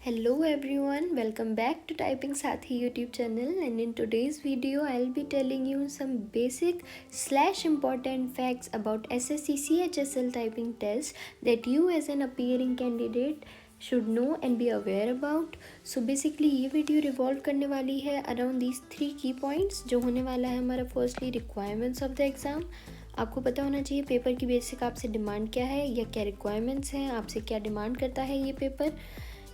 Hello everyone, welcome back to Typing Sathi YouTube channel, and in today's video I'll be telling you some basic / important facts about SSC CHSL typing test that you as an appearing candidate should know and be aware about. So basically ये video revolve करने वाली है around these 3 key points जो होने वाला है हमारा firstly requirements of the exam. आपको पता होना चाहिए पेपर की बेसिक आपसे डिमांड क्या है या क्या रिक्वायरमेंट्स हैं, आपसे क्या डिमांड करता है ये पेपर।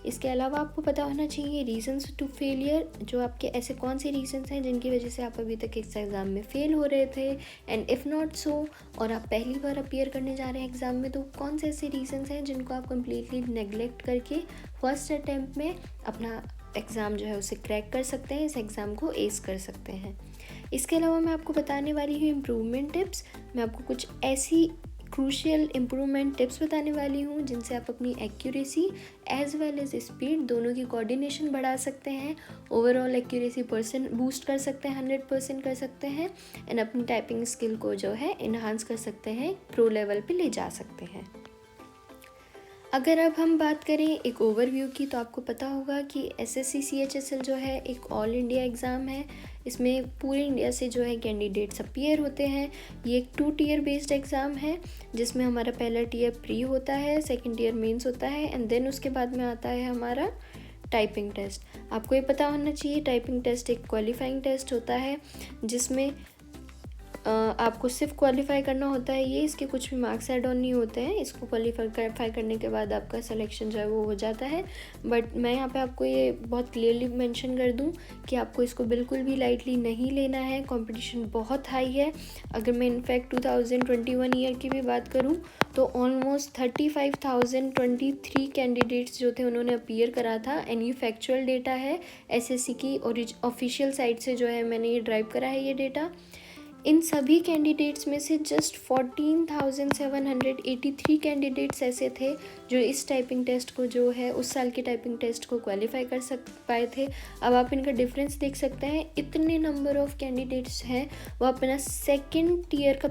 इसके अलावा आपको पता होना चाहिए रीजंस टू फेलियर, जो आपके ऐसे कौन से रीजंस हैं जिनकी वजह से आप अभी तक इस एग्ज़ाम में फ़ेल हो रहे थे, एंड इफ़ नॉट सो और आप पहली बार अपीयर करने जा रहे हैं एग्ज़ाम में, तो कौन से ऐसे रीजंस हैं जिनको आप कम्प्लीटली नेगलेक्ट करके फर्स्ट अटैम्प्ट में अपना एग्ज़ाम जो है उसे क्रैक कर सकते हैं, इस एग्ज़ाम को एस कर सकते हैं। इसके अलावा मैं आपको बताने वाली हूँ इम्प्रूवमेंट टिप्स। मैं आपको कुछ ऐसी क्रूशियल इम्प्रूवमेंट टिप्स बताने वाली हूँ जिनसे आप अपनी accuracy as well as speed दोनों की कोऑर्डिनेशन बढ़ा सकते हैं, ओवरऑल एक्यूरेसी बूस्ट कर सकते हैं, 100% कर सकते हैं, एंड अपनी टाइपिंग स्किल को जो है इन्हांस कर सकते हैं, प्रो लेवल पे ले जा सकते हैं। अगर अब हम बात करें एक ओवरव्यू की, तो आपको पता होगा कि SSC CHSL जो है एक ऑल इंडिया एग्ज़ाम है। इसमें पूरे इंडिया से जो है कैंडिडेट्स अपीयर होते हैं। ये एक 2 टियर बेस्ड एग्ज़ाम है जिसमें हमारा पहला टियर प्री होता है, सेकंड टियर मेंस होता है, एंड देन उसके बाद में आता है हमारा टाइपिंग टेस्ट। आपको ये पता होना चाहिए टाइपिंग टेस्ट एक क्वालिफाइंग टेस्ट होता है जिसमें आपको सिर्फ क्वालिफाई करना होता है। ये इसके कुछ भी मार्क्स ऐड ऑन नहीं होते हैं। इसको क्वालिफाई करने के बाद आपका सिलेक्शन जो है वो हो जाता है। बट मैं यहाँ पे आपको ये बहुत क्लियरली मेंशन कर दूँ कि आपको इसको बिल्कुल भी लाइटली नहीं लेना है। कंपटीशन बहुत हाई है। अगर मैं इनफैक्ट 2021 ईयर की भी बात करूँ तो ऑलमोस्ट 35,023 कैंडिडेट्स जो थे उन्होंने अपीयर करा था, एंड ये फैक्चुअल डेटा है SSC की ऑफिशियल साइट से जो है मैंने ये ड्राइव करा है ये डेटा। इन सभी कैंडिडेट्स में से जस्ट 14,783 कैंडिडेट्स ऐसे थे जो इस टाइपिंग टेस्ट को जो है उस साल के टाइपिंग टेस्ट को क्वालिफाई कर पाए थे। अब आप इनका डिफरेंस देख सकते हैं। इतने नंबर ऑफ़ कैंडिडेट्स हैं वो अपना सेकंड ईयर का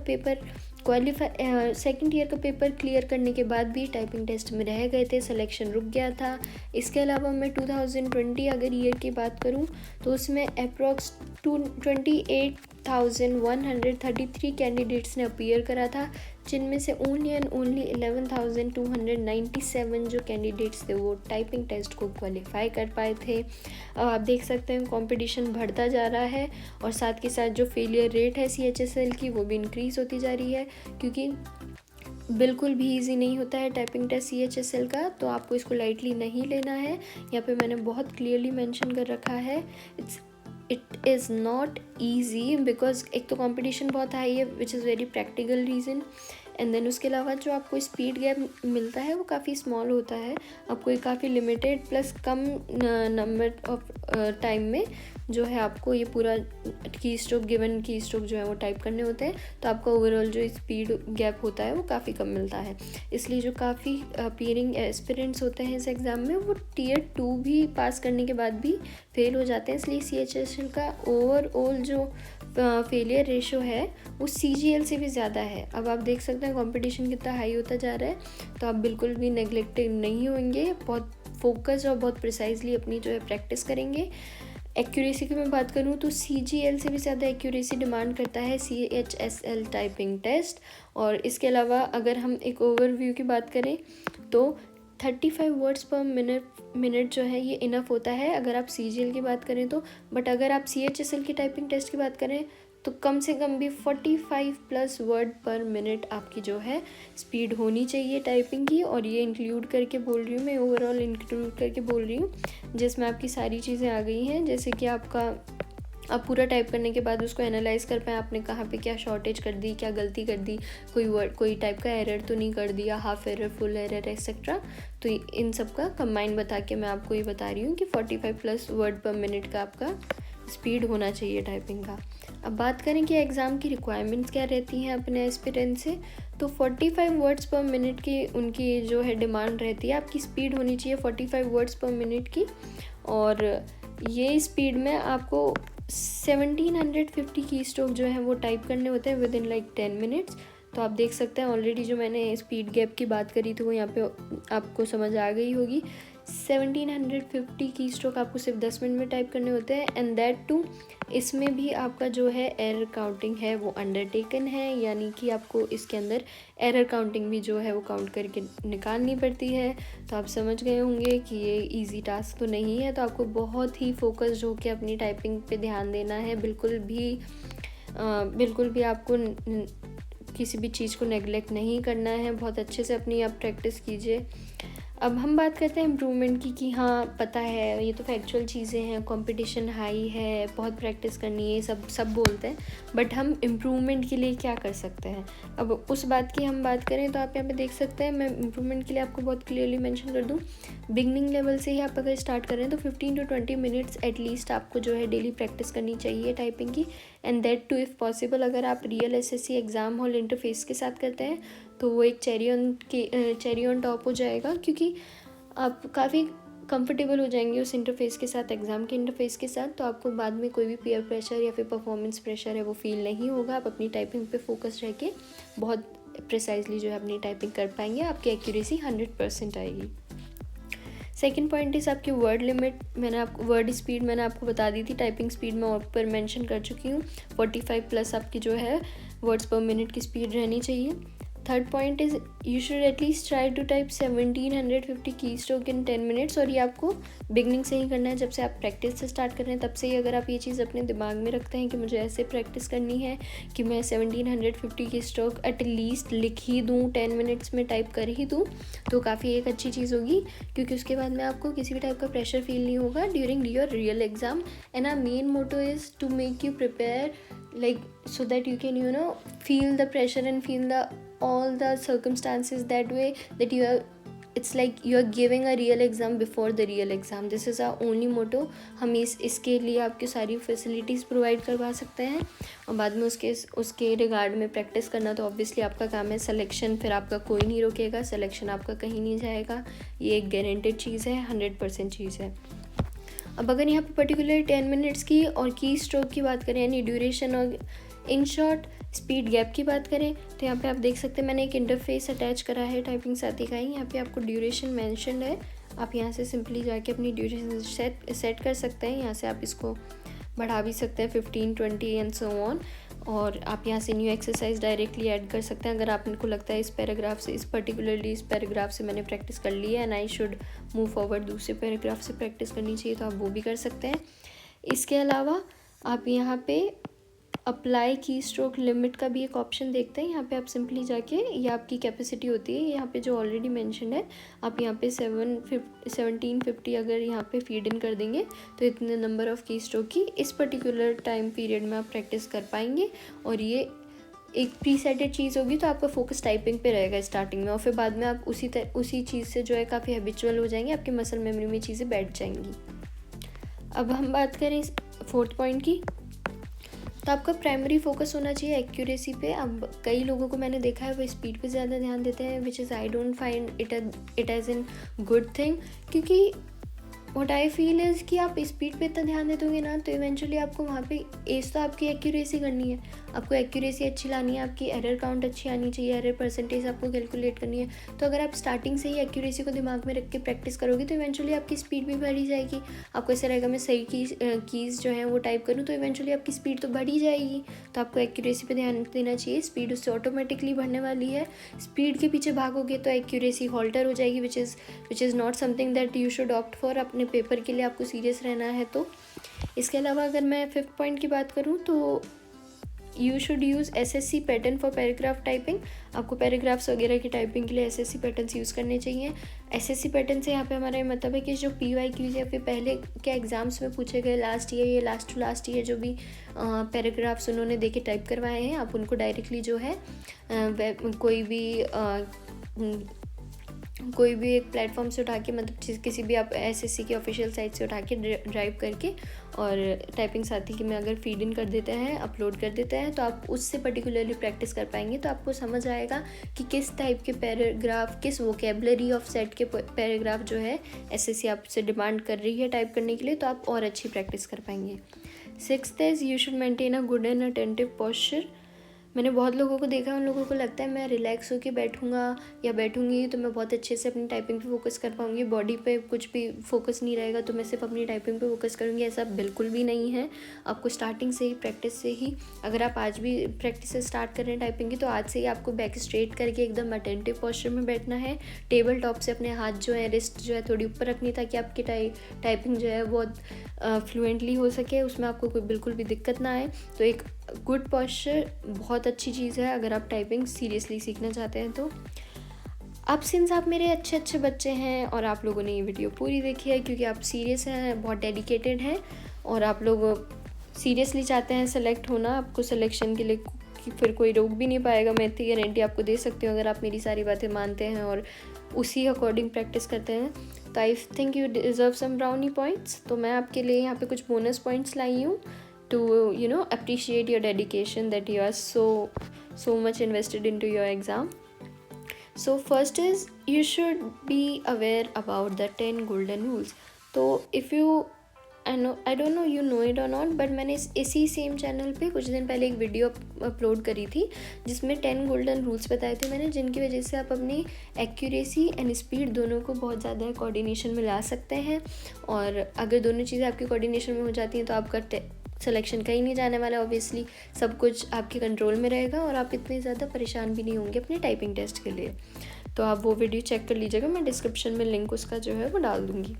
पेपर क्लियर करने के बाद भी टाइपिंग टेस्ट में रह गए थे, सिलेक्शन रुक गया था। इसके अलावा मैं 2020 अगर ईयर की बात करूं तो उसमें अप्रॉक्स 28,133 कैंडिडेट्स ने अपीयर करा था, जिनमें से ओनली एंड ओनली 11,297 जो कैंडिडेट्स थे वो टाइपिंग टेस्ट को क्वालिफाई कर पाए थे। अब आप देख सकते हैं कंपटीशन बढ़ता जा रहा है और साथ के साथ जो फेलियर रेट है CHSL की वो भी इंक्रीज़ होती जा रही है, क्योंकि बिल्कुल भी इजी नहीं होता है टाइपिंग टेस्ट CHSL का। तो आपको इसको लाइटली नहीं लेना है। यहाँ पे मैंने बहुत क्लियरली मेंशन कर रखा है, it is not easy because एक तो कंपटीशन बहुत हाई है which is very practical reason, and then उसके अलावा जो आपको स्पीड गैप मिलता है वो काफ़ी स्मॉल होता है। आपको ये काफ़ी limited plus come number of time में जो है आपको ये पूरा गिवन की स्ट्रोक जो है वो टाइप करने होते हैं, तो आपका ओवरऑल जो स्पीड गैप होता है वो काफ़ी कम मिलता है। इसलिए जो काफ़ी अपीयरिंग एस्पिरेंट्स होते हैं इस एग्ज़ाम में वो टियर 2 भी पास करने के बाद भी फेल हो जाते हैं। इसलिए CHSL का ओवरऑल जो फेलियर रेशो है वो CGL से भी ज़्यादा है। अब आप देख सकते हैं कंपटीशन कितना हाई होता जा रहा है, तो आप बिल्कुल भी नेगलेक्टेड नहीं होंगे, बहुत फोकस और बहुत प्रिसाइजली अपनी जो है प्रैक्टिस करेंगे। एक्यूरेसी की मैं बात करूँ तो CGL से भी ज़्यादा एक्यूरेसी डिमांड करता है CHSL टाइपिंग टेस्ट। और इसके अलावा अगर हम एक ओवरव्यू की बात करें तो 35 वर्ड्स पर मिनट जो है ये इनफ होता है अगर आप CGL की बात करें तो। बट अगर आप CHSL की टाइपिंग टेस्ट की बात करें तो कम से कम भी 45+ वर्ड पर मिनट आपकी जो है स्पीड होनी चाहिए टाइपिंग की। और ये इंक्लूड करके बोल रही हूँ मैं, ओवरऑल इंक्लूड करके बोल रही हूँ, जिसमें आपकी सारी चीज़ें आ गई हैं, जैसे कि आप पूरा टाइप करने के बाद उसको एनालाइज कर पाएँ आपने कहाँ पे क्या शॉर्टेज कर दी, क्या गलती कर दी, कोई वर्ड कोई टाइप का एरर तो नहीं कर दिया, half error, full error etcetera. तो इन सब का कंबाइन बता के मैं आपको ये बता रही हूँ कि 45+ वर्ड पर मिनट का आपका स्पीड होना चाहिए टाइपिंग का। अब बात करें कि एग्ज़ाम की रिक्वायरमेंट्स क्या रहती हैं अपने एस्पिरेंट से, तो 45 वर्ड्स पर मिनट की उनकी जो है डिमांड रहती है। आपकी स्पीड होनी चाहिए 45 वर्ड्स पर मिनट की, और ये स्पीड में आपको 1750 की स्ट्रोक जो है वो टाइप करने होते हैं विद इन लाइक 10 मिनट्स। तो आप देख सकते हैं ऑलरेडी जो मैंने स्पीड गैप की बात करी थी वो यहाँ पे आपको समझ आ गई होगी 1750 की स्ट्रोक आपको सिर्फ 10 मिनट में टाइप करने होते हैं, एंड दैट टू इसमें भी आपका जो है एरर काउंटिंग है वो अंडरटेकन है, यानी कि आपको इसके अंदर एरर काउंटिंग भी जो है वो काउंट करके निकालनी पड़ती है। तो आप समझ गए होंगे कि ये इजी टास्क तो नहीं है, तो आपको बहुत ही फोकस्ड होकर अपनी टाइपिंग पे ध्यान देना है। बिल्कुल भी आपको किसी भी चीज़ को नेगलेक्ट नहीं करना है। बहुत अच्छे से अपनी आप प्रैक्टिस कीजिए। अब हम बात करते हैं इम्प्रूवमेंट की, कि हाँ पता है ये तो फैक्चुअल चीज़ें हैं, कंपटीशन हाई है, बहुत प्रैक्टिस करनी है, सब बोलते हैं, बट हम इम्प्रूवमेंट के लिए क्या कर सकते हैं। अब उस बात की हम बात करें तो आप यहाँ पे देख सकते हैं, मैं इम्प्रूवमेंट के लिए आपको बहुत क्लियरली मेंशन कर दूँ। बिगनिंग लेवल से ही आप अगर स्टार्ट करें तो 15 to 20 मिनट्स एटलीस्ट आपको जो है डेली प्रैक्टिस करनी चाहिए टाइपिंग की, and that too if possible अगर आप real SSC exam hall interface के साथ करते हैं तो वो एक चेरी ऑन टॉप हो जाएगा, क्योंकि आप काफ़ी कंफर्टेबल हो जाएंगे उस इंटरफेस के साथ, एग्ज़ाम के इंटरफेस के साथ। तो आपको बाद में कोई भी पीयर प्रेशर या फिर परफॉर्मेंस प्रेशर है वो फील नहीं होगा। आप अपनी टाइपिंग पे फोकस रह के बहुत प्रिसाइजली जो है अपनी टाइपिंग कर पाएंगे, आपकी एक्यूरेसी 100% आएगी। सेकेंड पॉइंट इज़ आपकी वर्ड लिमिट। वर्ड स्पीड मैंने आपको बता दी थी, टाइपिंग स्पीड मैं ऊपर मेंशन कर चुकी हूँ। 45 प्लस आपकी जो है वर्ड्स पर मिनट की स्पीड रहनी चाहिए। Third point is you should at least try to type 1750 की स्ट्रोक इन 10 मिनट्स। और ये आपको बिगनिंग से ही करना है, जब से आप प्रैक्टिस से स्टार्ट कर रहे हैं तब से ही अगर आप ये चीज़ अपने दिमाग में रखते हैं कि मुझे ऐसे प्रैक्टिस करनी है कि मैं 1750 की स्ट्रोक एटलीस्ट लिख ही दूँ, 10 मिनट्स में टाइप कर ही दूँ, तो काफ़ी एक अच्छी चीज़ होगी, क्योंकि उसके बाद में आपको किसी भी टाइप का प्रेशर फील नहीं होगा during your real exam. And our main motto is to make you prepare like so that you can feel the pressure and feel all the circumstances that way, that it's like you are giving a real exam before the real exam. This is our only motto. हम इसके लिए आपकी सारी facilities provide करवा सकते हैं, और बाद में उसके रिगार्ड में प्रैक्टिस करना तो ऑब्वियसली आपका काम है। सिलेक्शन फिर आपका कोई नहीं रोकेगा, सिलेक्शन आपका कहीं नहीं जाएगा, ये एक गारंटेड चीज़ है, 100% चीज़ है। अब अगर यहाँ पे पर्टिकुलर 10 मिनट्स की और की स्ट्रोक की बात करें, यानी ड्यूरेशन और इन शॉर्ट स्पीड गैप की बात करें, तो यहाँ पे आप देख सकते हैं मैंने एक इंटरफेस अटैच करा है टाइपिंग साथी का ही। यहाँ पे आपको ड्यूरेशन मेंशन्ड है, आप यहाँ से सिंपली जाके अपनी ड्यूरेशन सेट कर सकते हैं। यहाँ से आप इसको बढ़ा भी सकते हैं 15, 20 एंड सो ऑन, और आप यहाँ से न्यू एक्सरसाइज डायरेक्टली ऐड कर सकते हैं। अगर आपको लगता है इस पैराग्राफ से मैंने प्रैक्टिस कर ली है and I should move forward, दूसरे पैराग्राफ से प्रैक्टिस करनी चाहिए, तो आप वो भी कर सकते हैं। इसके अलावा आप यहाँ पे अप्लाई की स्ट्रोक लिमिट का भी एक ऑप्शन देखते हैं। यहाँ पे आप सिंपली जाके, ये आपकी कैपेसिटी होती है, यहाँ पे जो ऑलरेडी मेंशन है, आप यहाँ पे 1750 अगर यहाँ पे फीड इन कर देंगे तो इतने नंबर ऑफ़ की स्ट्रोक की इस पर्टिकुलर टाइम पीरियड में आप प्रैक्टिस कर पाएंगे। और ये एक प्री सेटेड चीज़ होगी, तो आपका फोकस टाइपिंग पे रहेगा स्टार्टिंग में, और फिर बाद में आप उसी चीज़ से जो है काफ़ी हैबिचुअल हो जाएंगे, आपके मसल मेमोरी में चीज़ें बैठ जाएंगी। अब हम बात करें फोर्थ पॉइंट की, तो आपका प्राइमरी फोकस होना चाहिए एक्यूरेसी पे। अब कई लोगों को मैंने देखा है वो स्पीड पे ज़्यादा ध्यान देते हैं, which is I don't find it as an good thing, क्योंकि व्हाट आई फील इज़ कि आप स्पीड पे इतना ध्यान देते होंगे ना, तो इवेंचुअली आपको वहाँ पे एज तो आपकी एक्यूरेसी करनी है, आपको एक्यूरेसी अच्छी लानी है, आपकी एरर काउंट अच्छी आनी चाहिए, एरर परसेंटेज आपको कैलकुलेट करनी है। तो अगर आप स्टार्टिंग से ही एक्यूरेसी को दिमाग में रख के प्रैक्टिस करोगे तो इवेंचुअली आपकी स्पीड भी बढ़ ही जाएगी। आपको ऐसा रहेगा मैं सही कीज़ जो है वो टाइप करूँ, तो इवेंचुअली आपकी स्पीड तो बढ़ ही जाएगी। तो आपको एक्यूरेसी पे ध्यान देना चाहिए, स्पीड उससे ऑटोमेटिकली बढ़ने वाली है। स्पीड के पीछे भागोगे तो एक्यूरेसी हॉल्टर हो जाएगी, which is not something that you should opt for. अपने पेपर के लिए आपको सीरियस रहना है। तो इसके अलावा अगर मैं फिफ्थ पॉइंट की बात करूँ तो you should use SSC pattern for paragraph typing. आपको पैराग्राफ्स वगैरह की टाइपिंग के लिए एसएससी पैटर्न्स यूज़ करने चाहिए। एसएससी पैटर्न से यहाँ पे हमारा ये मतलब है कि जो PYQs या फिर पहले के एग्ज़ाम्स में पूछे गए लास्ट ईयर या लास्ट ईयर जो भी पैराग्राफ्स उन्होंने देके टाइप करवाए हैं, आप उनको डायरेक्टली जो है कोई भी एक प्लेटफॉर्म से उठा के, मतलब किसी भी आप एसएससी की ऑफिशियल साइट से उठा के ड्राइव करके और टाइपिंग साथी की में अगर फीड इन कर देते हैं, अपलोड कर देते हैं, तो आप उससे पर्टिकुलरली प्रैक्टिस कर पाएंगे। तो आपको समझ आएगा कि किस टाइप के पैराग्राफ, किस वोकेबलरी ऑफ सेट के पैराग्राफ जो है एसएससी आपसे डिमांड कर रही है टाइप करने के लिए, तो आप और अच्छी प्रैक्टिस कर पाएंगे। Sixth is you should maintain a good and attentive posture. मैंने बहुत लोगों को देखा है, उन लोगों को लगता है मैं रिलैक्स होकर बैठूंगा या बैठूंगी तो मैं बहुत अच्छे से अपनी टाइपिंग पे फोकस कर पाऊंगी, बॉडी पे कुछ भी फोकस नहीं रहेगा तो मैं सिर्फ अपनी टाइपिंग पे फोकस करूंगी। ऐसा बिल्कुल भी नहीं है। आपको स्टार्टिंग से ही, प्रैक्टिस से ही, अगर आप आज भी प्रैक्टिस से स्टार्ट कर रहे हैं टाइपिंग की, तो आज से ही आपको बैक स्ट्रेट करके एकदम अटेंटिव पोस्चर में बैठना है। टेबल टॉप से अपने हाथ जो है, रिस्ट जो है थोड़ी ऊपर रखनी, ताकि आपकी टाइपिंग जो है बहुत फ्लुएंटली हो सके, उसमें आपको कोई बिल्कुल भी दिक्कत ना आए। तो एक गुड पोस्चर बहुत अच्छी चीज़ है अगर आप टाइपिंग सीरियसली सीखना चाहते हैं तो। अब सिंस आप मेरे अच्छे बच्चे हैं और आप लोगों ने ये वीडियो पूरी देखी है, क्योंकि आप सीरियस हैं, बहुत डेडिकेटेड हैं और आप लोग सीरियसली चाहते हैं सेलेक्ट होना, आपको सिलेक्शन के लिए फिर कोई रोक भी नहीं पाएगा। मैं इतनी गारंटी आपको दे सकती हूँ अगर आप मेरी सारी बातें मानते हैं और उसी अकॉर्डिंग प्रैक्टिस करते हैं। तो I think you deserve some brownie points. तो मैं आपके लिए यहाँ पे कुछ बोनस पॉइंट्स लाई हूँ to appreciate your dedication, that you are so much invested into your exam. So first is you should be aware about the 10 golden rules. तो if you I don't know you know it or not, but मैंने इसी same channel पे कुछ दिन पहले एक video upload करी थी जिसमें 10 गोल्डन रूल्स बताए थे मैंने, जिनकी वजह से आप अपनी एक्यूरेसी एंड स्पीड दोनों को बहुत ज़्यादा कोऑर्डिनेशन में ला सकते हैं। और अगर दोनों चीज़ें आपकी कोऑर्डिनेशन में हो जाती हैं तो आपका सिलेक्शन कहीं नहीं जाने वाला। ऑब्वियसली सब कुछ आपके कंट्रोल में रहेगा और आप इतने ज़्यादा परेशान भी नहीं होंगे अपने टाइपिंग टेस्ट के लिए। तो आप वो वीडियो चेक कर लीजिएगा, मैं डिस्क्रिप्शन में लिंक उसका जो है वो डाल दूँगी।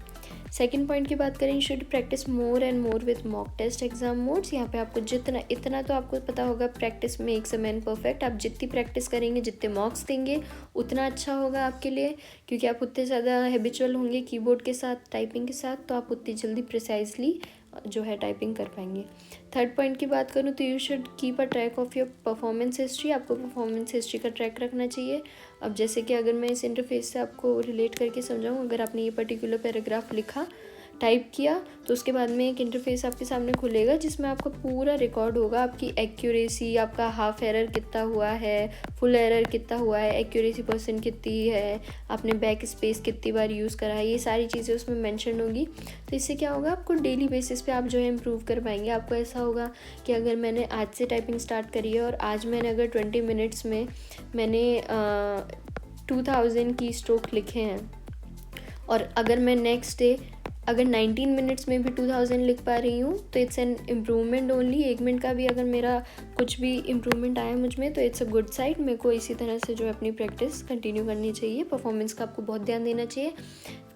सेकंड पॉइंट की बात करें, should practice more and more with mock test exam modes. यहाँ पे आपको इतना तो आपको पता होगा, practice makes a man perfect. आप जितनी प्रैक्टिस करेंगे, जितने मॉक्स देंगे, उतना अच्छा होगा आपके लिए, क्योंकि आप उतने ज़्यादा हैबिचुअल होंगे कीबोर्ड के साथ, टाइपिंग के साथ, तो आप उतनी जल्दी प्रिसाइजली जो है टाइपिंग कर पाएंगे। थर्ड पॉइंट की बात करूँ तो you should keep a track of your performance history. आपको परफॉर्मेंस हिस्ट्री का ट्रैक रखना चाहिए। अब जैसे कि अगर मैं इस इंटरफेस से आपको रिलेट करके समझाऊँ, अगर आपने ये पर्टिकुलर पैराग्राफ लिखा, टाइप किया, तो उसके बाद में एक इंटरफेस आपके सामने खुलेगा जिसमें आपका पूरा रिकॉर्ड होगा, आपकी एक्यूरेसी, आपका हाफ एरर कितना हुआ है, फुल एरर कितना हुआ है, एक्यूरेसी % कितनी है, आपने बैक स्पेस कितनी बार यूज़ करा है, ये सारी चीज़ें उसमें मेंशन होगी। तो इससे क्या होगा, आपको डेली बेसिस पे आप जो है इम्प्रूव कर पाएंगे। आपको ऐसा होगा कि अगर मैंने आज से टाइपिंग स्टार्ट करी है और आज मैंने अगर 20 मिनट्स में मैंने 2000 की स्ट्रोक लिखे हैं, और अगर मैं नेक्स्ट डे अगर 19 मिनट्स में भी 2000 लिख पा रही हूँ, तो it's an improvement only. 1 minute का भी अगर मेरा कुछ भी इम्प्रूवमेंट आया मुझ में, तो इट्स अ गुड साइड। मेरे को इसी तरह से जो है अपनी प्रैक्टिस कंटिन्यू करनी चाहिए। परफॉर्मेंस का आपको बहुत ध्यान देना चाहिए,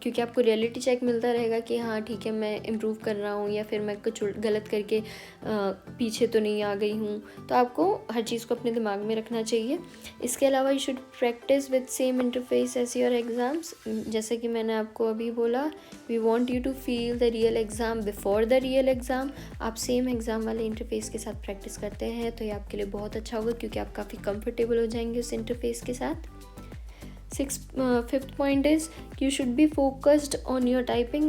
क्योंकि आपको रियलिटी चेक मिलता रहेगा कि हाँ ठीक है, मैं इम्प्रूव कर रहा हूँ, या फिर मैं कुछ गलत करके पीछे तो नहीं आ गई हूँ। तो आपको हर चीज़ को अपने दिमाग में रखना चाहिए। इसके अलावा you should practice with same interface as your exams. जैसे कि मैंने आपको अभी बोला, we want you to feel the real exam before the real exam. आप सेम एग्ज़ाम वाले इंटरफेस के साथ प्रैक्टिस करते हैं तो ये आपके लिए बहुत अच्छा होगा, क्योंकि आप काफ़ी कंफर्टेबल हो जाएंगे उस इंटरफेस के साथ। Fifth point is you should be focused on your typing,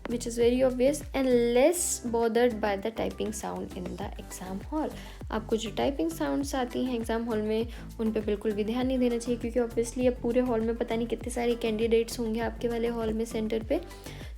which is very obvious, and less bothered by the typing sound in the exam hall. आपको जो टाइपिंग साउंड्स आती हैं एग्ज़ाम हॉल में, उन पे बिल्कुल भी ध्यान नहीं देना चाहिए, क्योंकि ऑब्वियसली अब पूरे हॉल में पता नहीं कितने सारे कैंडिडेट्स होंगे आपके वाले हॉल में, सेंटर पे।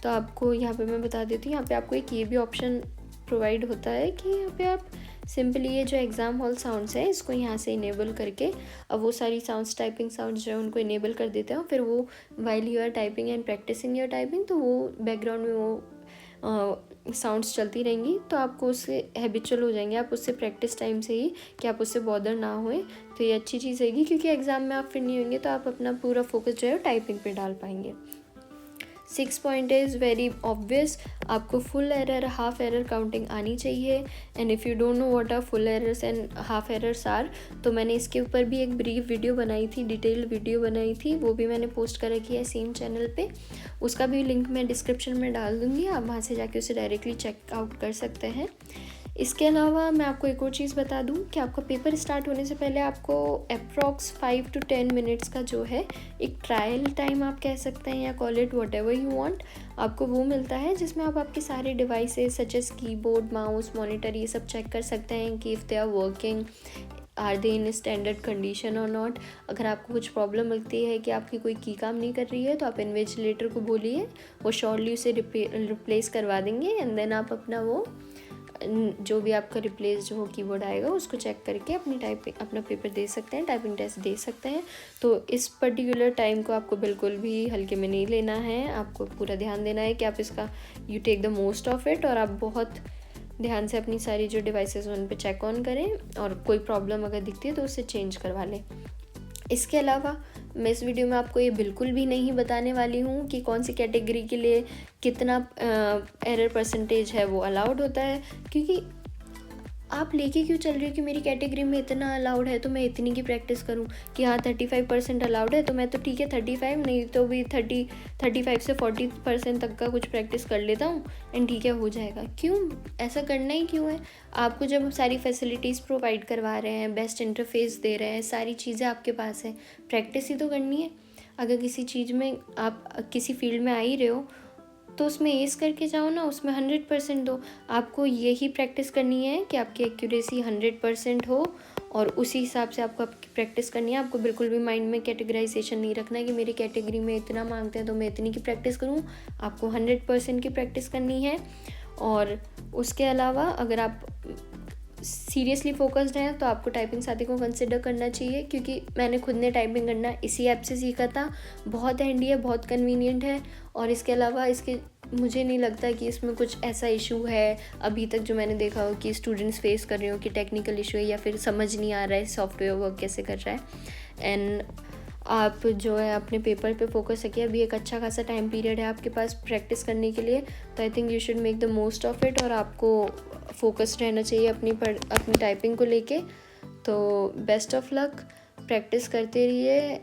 तो आपको यहाँ पे मैं बता देती हूँ, यहाँ पे आपको एक ये भी ऑप्शन प्रोवाइड होता है कि यहाँ पे आप सिंपली ये जो एग्ज़ाम हॉल साउंड्स है इसको यहाँ से इनेबल करके, अब वो सारी साउंड्स, टाइपिंग साउंड्स जो है उनको इनेबल कर देते हैं। फिर वो while you are typing and practicing your typing, तो वो बैकग्राउंड में वो साउंड्स चलती रहेंगी, तो आपको उससे हैबिचुअल हो जाएंगे आप उससे प्रैक्टिस टाइम से ही, कि आप उससे बॉदर ना होए। तो ये अच्छी चीज़ रहेगी, क्योंकि एग्ज़ाम में आप फिर नहीं होंगे तो आप अपना पूरा फोकस जो है टाइपिंग पे डाल पाएंगे। 6 पॉइंट इज़ वेरी ऑब्वियस, आपको full error, half error counting आनी चाहिए। And if you don't know what are full errors and half errors are, तो मैंने इसके ऊपर भी एक ब्रीफ वीडियो बनाई थी, डिटेल्ड वीडियो बनाई थी, वो भी मैंने पोस्ट कर रखी है सेम चैनल पे। उसका भी लिंक मैं डिस्क्रिप्शन में डाल दूँगी, आप वहाँ से जाके उसे डायरेक्टली चेकआउट कर सकते हैं। इसके अलावा मैं आपको एक और चीज़ बता दूं कि आपका पेपर स्टार्ट होने से पहले आपको अप्रॉक्स 5 to 10 मिनट्स का जो है एक ट्रायल टाइम आप कह सकते हैं, या call it whatever you want, आपको वो मिलता है, जिसमें आप आपके सारे devices such as keyboard, mouse, monitor, ये सब चेक कर सकते हैं कि if they are working, are they in standard condition और नॉट। अगर आपको कुछ प्रॉब्लम लगती है कि आपकी कोई की काम नहीं कर रही है, तो आप इन्विजिलेटर को बोलिए, वो श्योरली उसे रिप्लेस करवा देंगे, एंड देन आप अपना वो जो भी आपका रिप्लेस हो कीबोर्ड आएगा उसको चेक करके अपना पेपर दे सकते हैं, टाइपिंग टेस्ट दे सकते हैं। तो इस पर्टिकुलर टाइम को आपको बिल्कुल भी हल्के में नहीं लेना है, आपको पूरा ध्यान देना है कि आप इसका you take the most of it, और आप बहुत ध्यान से अपनी सारी जो डिवाइसेस उन पे चेक ऑन करें, और कोई प्रॉब्लम अगर दिखती है तो उससे चेंज करवा लें। इसके अलावा मैं इस वीडियो में आपको ये बिल्कुल भी नहीं बताने वाली हूँ कि कौन सी कैटेगरी के लिए कितना एरर परसेंटेज है वो अलाउड होता है, क्योंकि आप लेके क्यों चल रहे हो कि मेरी कैटेगरी में इतना अलाउड है तो मैं इतनी की प्रैक्टिस करूं कि हाँ 35% अलाउड है तो मैं तो ठीक है 35 नहीं तो भी 35 से 40% तक का कुछ प्रैक्टिस कर लेता हूँ एंड ठीक है हो जाएगा। क्यों ऐसा करना ही क्यों है? आपको जब सारी फैसिलिटीज़ प्रोवाइड करवा रहे हैं, बेस्ट इंटरफेस दे रहे हैं, सारी चीज़ें आपके पास है, प्रैक्टिस ही तो करनी है। अगर किसी चीज़ में आप किसी फील्ड में आ ही रहे हो तो उसमें एस करके जाओ ना, उसमें 100% दो। आपको यही प्रैक्टिस करनी है कि आपकी एक्यूरेसी 100% हो, और उसी हिसाब से आपको आपकी प्रैक्टिस करनी है। आपको बिल्कुल भी माइंड में कैटेगराइजेशन नहीं रखना है कि मेरी कैटेगरी में इतना मांगते हैं तो मैं इतनी की प्रैक्टिस करूँ। आपको 100% की प्रैक्टिस करनी है। और उसके अलावा अगर आप सीरियसली फोकस्ड हैं तो आपको टाइपिंग साथी को कंसिडर करना चाहिए, क्योंकि मैंने खुद ने टाइपिंग करना इसी ऐप से सीखा था। बहुत हैंडी है, बहुत कन्वीनियंट है, और इसके अलावा मुझे नहीं लगता कि इसमें कुछ ऐसा इशू है अभी तक जो मैंने देखा हो कि स्टूडेंट्स फेस कर रहे हो कि टेक्निकल इशू है या फिर समझ नहीं आ रहा है सॉफ्टवेयर वर्क कैसे कर रहा है। एंड आप जो है अपने पेपर पे फोकस रखिए। अभी एक अच्छा खासा टाइम पीरियड है आपके पास प्रैक्टिस करने के लिए, तो I think you should make the most of it, और आपको फोकस्ड रहना चाहिए अपनी टाइपिंग को लेके। तो बेस्ट ऑफ लक, प्रैक्टिस करते रहिए।